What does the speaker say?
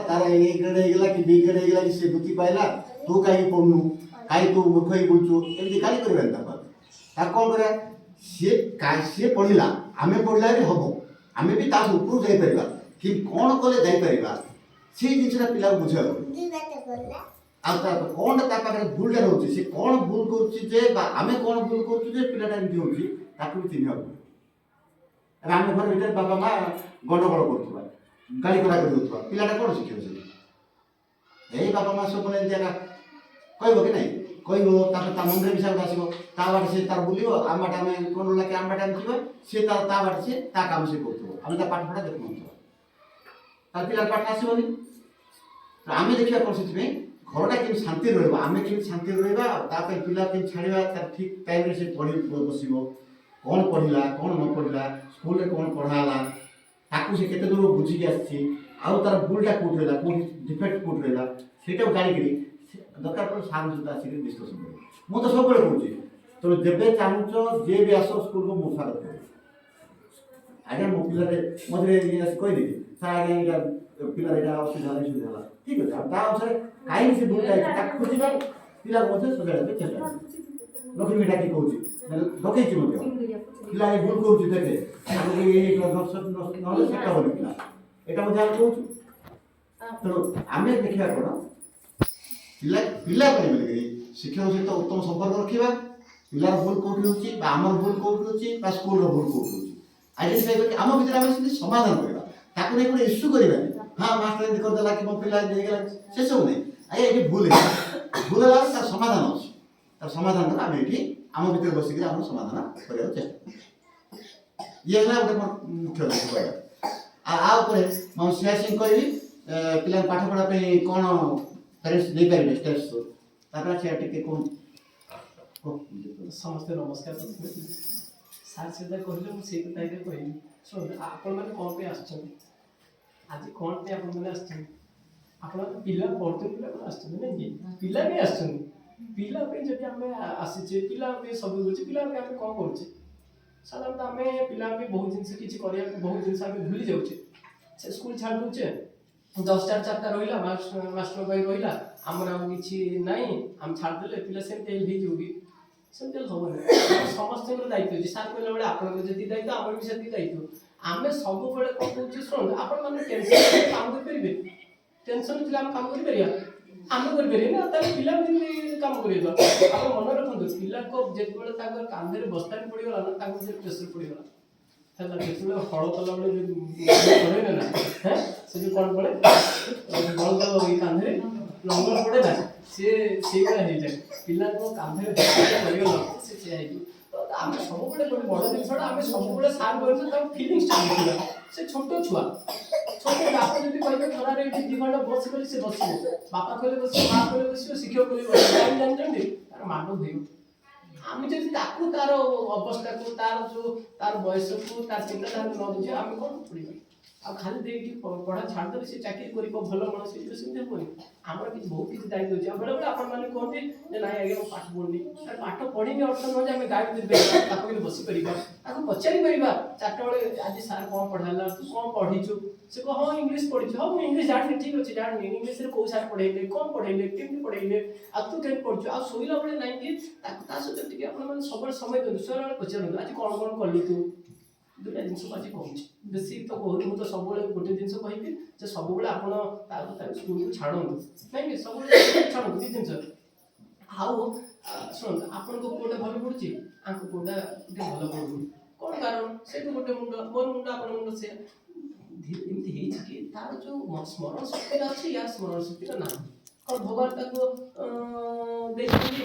Tara A grade ହେଇଗଲା କି B grade ହେଇଗଲା କି ସେ ବୁତି ପାଇଲା ତୁ କାହିଁ ପଢୁନୁ କାହିଁ ତୁ ମୂର୍ଖ ହେଇ ବୁଲଛୁ ଏମିତି ଗାଳି କରିବେନି ତାକୁ ତାକୁ କ'ଣ କରିବା ସିଏ ପଢିଲା ଆମେ ପଢିଲା ବି ହବ ଆମେ ବି ତା ଉପରକୁ ଯାଇପାରିବା କି କ'ଣ କଲେ ଯାଇପାରିବା ସେଇ ଜିନିଷଟା ପିଲାକୁ ବୁଝେଇବାକୁ ଆଉ ତା କ'ଣଟା ତା ପାଖରେ ଭୁଲଟା ରହୁଛି ସେ କ'ଣ ଭୁଲ କରୁଛି ଯେ ବା ଆମେ କ'ଣ ଭୁଲ କରୁଛୁ ଯେ ପିଲାଟା ଏମିତି ହେଉଛି ତାକୁ ବି ଚିହ୍ନିବାକୁ ଆମେ ଘର ଭିତରେ ବାପା ମା ଗଣ୍ଡଗୋଳ କରୁଥିବା ଗାଳି କରା କରି ଦେଉଥିବା ପିଲାଟା କ'ଣ ଶିଖିବ ସେ ଏଇ ବାପା ମା ସବୁବେଳେ ଏମିତି ଏକା କହିବ କି ନାହିଁ କହିବ ତାପରେ ତା ମନରେ ବି ସେଗୁଡ଼ା ଆସିବ ତା ବାଟେ ସେ ତାର ବୁଲିବ ଆମ ବାଟେ ଆମେ କ'ଣ ହେଲା କି ଆମ ବାଟେ ଆମେ ଯିବା ସେ ତା ବାଟେ ସେ ତା କାମ ସେ କରୁଥିବ ଆମେ ତା ପାଠ ପଢ଼ା ଦେଖୁନଥିବ ତାର ପିଲାର ପାଠ ଆସିବନି ଆମେ ଦେଖିବା କ'ଣ ସେଥିପାଇଁ ଘରଟା କେମିତି ଶାନ୍ତିରେ ରହିବ ଆମେ କେମିତି ଶାନ୍ତିରେ ରହିବା ତା ପାଇଁ ପିଲା କେମିତି ଛାଡ଼ିବା ତାର ଠିକ୍ ଟାଇମ୍ରେ ସେ ପଢ଼ି ବସିବ କ'ଣ ପଢ଼ିଲା କ'ଣ ନ ପଢ଼ିଲା ସ୍କୁଲରେ କ'ଣ ପଢ଼ା ହେଲା ତାକୁ ସେ କେତେ ଦୂର ବୁଝିକି ଆସିଛି ଆଉ ତାର ଭୁଲଟା କେଉଁଠି ରହିଲା କେଉଁଠି ଡିଫେକ୍ଟ କେଉଁଠି ରହିଲା ସେଇଟାକୁ ଜାଣିକିରି ଦରକାର ପଡ଼ିଲେ ସାର୍ ସହିତ ଆସିକି ଡିସ୍କସନ୍ କରିବ ମୁଁ ତ ସବୁବେଳେ କହୁଛି ତେଣୁ ଯେବେ ଚାହୁଁଛ ଯିଏ ବି ଆସ ସ୍କୁଲକୁ ମୁଁ ସ୍ୱାଗତ କରିବି ଆଜ୍ଞା ମୋ ପିଲାରେ ମଝିରେ ଆସି କହିଦେବି ସାର୍ ଆଜ୍ଞା ଏଇଟା ପିଲାର ଏଇଟା ଅସୁବିଧା ହେଲା ସୁବିଧା ହେଲା ଠିକ୍ ଅଛି ଆଉ ତା ଅନୁସାରେ କାହିଁକି ସେ ଭୁଲଟା ହେଇଛି ତାକୁ ଖୋଜିବା ପିଲାକୁ ମଧ୍ୟ ସଜାଡ଼ିବା ପାଇଁ ଚେଷ୍ଟା ଲକ୍ଷ୍ମୀ ଡାକି କହୁଛି ଡକେଇଛି ମଧ୍ୟ ପିଲା ଏ ଭୁଲ କରୁଛି ଦେଖେ ନହେଲେ ସେଟା ବୋଲି ପିଲା ଏଇଟା ମଧ୍ୟ ଆମେ କହୁଛୁ ତେଣୁ ଆମେ ଦେଖିବା କ'ଣ ପିଲା ପାଇଁ ବୋଲିକିରି ଶିକ୍ଷକ ସହିତ ଉତ୍ତମ ସମ୍ପର୍କ ରଖିବା ପିଲାର ଭୁଲ କେଉଁଠି ହେଉଛି ବା ଆମର ଭୁଲ କେଉଁଠି ହେଉଛି ବା ସ୍କୁଲର ଭୁଲ କେଉଁଠି ହେଉଛି ଆଇଡେଣ୍ଟିଫାଇ କରିକି ଆମ ଭିତରେ ଆମେ ସେମିତି ସମାଧାନ କରିବା ତାକୁ ନେଇ ଗୋଟେ ଇସ୍ୟୁ କରିବାନି ହଁ ମାଷ୍ଟର ଏମିତି କରିଦେଲା କି ମୋ ପିଲା ଏମିତି ହେଇଗଲା ସେସବୁ ନାହିଁ ଆଜ୍ଞା ଏଠି ଭୁଲ ହେଲା ତାର ସମାଧାନ ଅଛି ତାର ସମାଧାନଟା ଆମେ ଏଠି ଆମ ଭିତରେ ବସିକିରି ଆମର ସମାଧାନ କରିବାକୁ ଚେଷ୍ଟା ଇଏ ହେଲା ଗୋଟେ ମୁଖ୍ୟ ଜିନିଷ କହିବା ଆ ଉପରେ ମୁଁ ସିଂ କହିବି ପିଲାଙ୍କୁ ପାଠ ପଢ଼ା ପାଇଁ କ'ଣ ପ୍ୟାରେଣ୍ଟସ୍ ଦେଇପାରିବେ ଷ୍ଟେପ୍ସ ତାପରେ ସେ ଟିକେ କୁହନ୍ତୁ ସମସ୍ତେ ନମସ୍କାର ସାର୍ ସେଟା କହିଲେ ମୁଁ ସେଇ କଥା ଏବେ କହିବି ଶୁଣନ୍ତୁ ଆପଣମାନେ କ'ଣ ପାଇଁ ଆସିଛନ୍ତି ଆଜି କ'ଣ ପାଇଁ ଆପଣମାନେ ଆସିଛନ୍ତି ଆପଣ ପିଲା ପଢ଼ୁଛନ୍ତି ପିଲା ଆସିଛନ୍ତି ନାଇଁ ପିଲା ବି ଆସିଛନ୍ତି ପିଲା ପାଇଁ ଯଦି ଆମେ ଆସିଛେ ପିଲା ପାଇଁ ସବୁ କରୁଛେ ପିଲା ପାଇଁ ଆମେ କ'ଣ କରୁଛେ ସାଧାରଣତଃ ଆମେ ପିଲା ପାଇଁ ବହୁତ ଜିନିଷ କିଛି କରିବାକୁ ବହୁତ ଜିନିଷ ଆମେ ଭୁଲି ଯାଉଛେ ସେ ସ୍କୁଲ ଛାଡ଼ି ଦେଉଛେ 10ଟା 4ଟା ରହିଲା ମାଷ୍ଟର ପାଇଁ ରହିଲା ଆମର ଆଉ କିଛି ନାହିଁ ଆମେ ଛାଡ଼ିଦେଲେ ପିଲା ସେମିତି ହେଇଯିବ କି ସେମିତି ହେବନି ସମସ୍ତଙ୍କର ଦାୟିତ୍ୱ ଅଛି ସାର୍ କହିଲା ବେଳେ ଆପଣଙ୍କର ଯେତିକି ଦାୟିତ୍ୱ ଆମର ବି ସେତିକି ଦାୟିତ୍ୱ ଆମେ ସବୁବେଳେ କ'ଣ କହୁଛେ ଶୁଣନ୍ତୁ ଆପଣମାନେ ଟେନସନ୍ କାମ କରିପାରିବେ ଟେନସନ୍ ଥିଲେ ଆମେ କାମ କରିପାରିବା ଆମେ କରିପାରିବା ନା ତାହେଲେ ପିଲା କେମିତି କାମ କରିବା ଆପଣ ମନେ ରଖନ୍ତୁ ପିଲାଙ୍କ ଯେତେବେଳେ ତାଙ୍କର କାନ୍ଧରେ ବସ୍ତାନି ପଡ଼ିଗଲା ନା ତାଙ୍କୁ ସେ ପ୍ରେସର ପଡ଼ିଗଲା ହେଲା ଯେତେବେଳେ ହଳ କଲାବେଳେ ପଡ଼େନି ନା ହ্যাঁ ସେ ଯେଉଁ କ'ଣ ପଡ଼େ ବଳଦ ଏଇ କାନ୍ଧରେ ଲଙ୍ଗଳ ପଡ଼େ ନା ସିଏ ସେଇଭଳିଆ ହେଇଯାଏ ପିଲାଙ୍କ କାନ୍ଧରେ ପଡ଼ିଗଲା ସେ ସେଇଆ ହେଇଯିବ ତ ଆମେ ସବୁବେଳେ ଗୋଟେ ବଡ଼ ଜିନିଷଟା ଆମେ ସବୁବେଳେ ସାର୍ କରୁଛୁ ତାଙ୍କ ଫିଲିଙ୍ଗସଟା ଦେଖିବା ସେ ଛୋଟ ଛୁଆ ବାପା ଯଦି କହିବେ ଖରାରେ ଏଠି 2 ଘଣ୍ଟା ବସି ବୋଲି ସେ ବସିବ ବାପା କହିଲେ ବସିବ ମା କହିଲେ ବସିବ ଶିକ୍ଷକ କହିଲେ ବସିବ ଜାଣିଛନ୍ତି ତାର ମାଡ଼ ହୁଏ ଆମେ ଯଦି ତାକୁ ତାର ଅବସ୍ଥାକୁ ତାର ଯେଉଁ ତାର ବୟସକୁ ତାର ଚିନ୍ତାଧାରା ନ ବୁଝିବା ଆମେ କ'ଣ ପଢ଼ିବା ଆଉ ଖାଲି ଦେଇକି ପଢ଼ା ଛାଡ଼ିଦେଲେ ସେ ଚାକିରି କରିବ ଭଲ ମଣିଷ ହେଇଯିବ ସେମିତି ହେବନି ଆମର କିଛି ବହୁତ କିଛି ଦାୟିତ୍ୱ ଅଛି ଆଉ ବେଳେବେଳେ ଆପଣମାନେ କୁହନ୍ତି ଯେ ନାଇଁ ଆଜ୍ଞା ମୁଁ ପାଠ ପଢ଼ୁନି ପାଠ ପଢ଼ିନି ଅର୍ଥ ନୁହଁ ଯେ ଆମେ ଗାଇଡ଼ କରିପାରିବା ତାକୁ କେମିତି ବସିପାରିବା ତାକୁ ପଚାରି ପାରିବା 4ଟା ବେଳେ ଆଜି ସାର୍ କ'ଣ ପଢ଼ାଇଲା ତୁ କ'ଣ ପଢ଼ିଛୁ ସେ କହ ହଁ ଇଂଲିଶ ପଢ଼ିଛୁ ହଁ ମୁଁ ଇଂଲିଶ ଜାଣିନି ଠିକ୍ ଅଛି ଜାଣିନି ଇଂଲିଶରେ କେଉଁ ସାର୍ ପଢ଼େଇଲେ କ'ଣ ପଢ଼େଇଲେ କେମିତି ପଢ଼େଇଲେ ଆଉ ତୁ କେମିତି ପଢ଼ୁଛୁ ଆଉ ଶୋଇଲା ବେଳେ ନାଇଁ କି ତାକୁ ତା ସହିତ ଟିକେ ଆପଣମାନେ ସବୁବେଳେ ସମୟ ଦିଅନ୍ତୁ ଶୋଇଲା ବେଳେ ପଚାରନ୍ତୁ ଆଜି କ'ଣ କ'ଣ କଲି ତୁ ଦୁଇଟା ଜିନିଷ ଆଜି କହୁଛି ବେଶୀ ତ କହୁନି ମୁଁ ତ ସବୁବେଳେ ଗୋଟେ ଜିନିଷ କହିବି ଯେ ସବୁବେଳେ ଆପଣ ତାକୁ ସ୍କୁଲକୁ ଛାଡ଼ନ୍ତୁ ନାଇଁ ସବୁବେଳେ ଛାଡ଼ନ୍ତୁ 2 ଜିନିଷ ଆଉ ଶୁଣନ୍ତୁ ଆପଣଙ୍କ ପୁଅଟା ଭଲ ପଢ଼ୁଛି ଆଙ୍କ ପୁଅଟା ଟିକେ ଭଲ ପଢ଼ୁନି କ'ଣ କାରଣ ସେଇଠୁ ଗୋଟେ ମୁଣ୍ଡ ମୋର ମୁଣ୍ଡ ଆପଣଙ୍କ ମୁଣ୍ଡ ସେ ଏମିତି ହେଇଛି କି ତାର ଯେଉଁ ସ୍ମରଣ ଶକ୍ତିଟା ଅଛି ୟା ସ୍ମରଣ ଶକ୍ତିଟା ନାହିଁ କ'ଣ ଭଗବାନ ତାକୁ ଦେଇଛନ୍ତି